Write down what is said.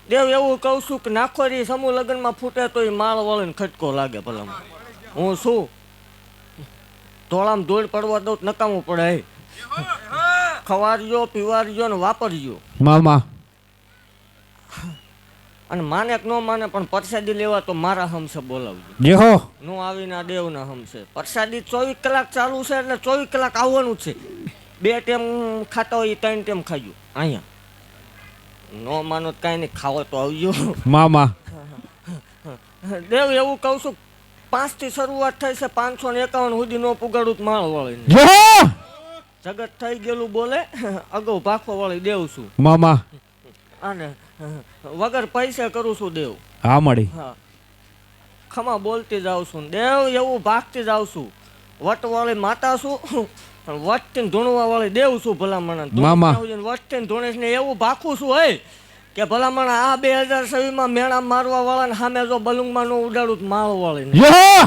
દેવ એવું કહું છું કે નાખોરી સમૂહ લગ્નમાં ફૂટે તો એ માળ વળીને ખટકો લાગે ભલામાં. હું શું ધોળામ ધૂળ પડવા દઉં નકામું પડે. ખવારજો પીવારજો ને વાપરજો મામા અને માને કે ન માને પણ પ્રસાદી લેવા તો મારા હમસે બોલાવજો. જેહો નો આવીને દેવના હમસે પ્રસાદી 24 કલાક ચાલુ છે એટલે 24 કલાક આવવાનું છે. 2 ટાઈમ ખાતા હોય 3 ટાઈમ ખાજો અહીંયા. નો માનો કાંઈ નહીં, ખાવો તો આવજો મામા દેવ એવું કહું છું 5 થી શરૂઆત થઈ છે 551 સુધી નો પુગાડું માળ વળીને. જેહો જગત થઈ ગયેલું બોલે અગાઉ ભાખો વળી દેવ છું મામા અને વગર પૈસે કરું છું દેવ. હા મળી હા ખમા બોલતી જાઉં છું દેવ એવું ભાગતી જાઉં છું. વટવાળી માતા છું વટથી ધૂણવા વાળી દેવ છું ભલામણ. મામા. વટથી ધૂણીશ ને એવું ભાખું છું હે કે ભલામણ આ 2026 માં મેળા મારવા વાળા ને સામે જો બલુંગમાં નો ઉડાડું માળ વાળી. જેહો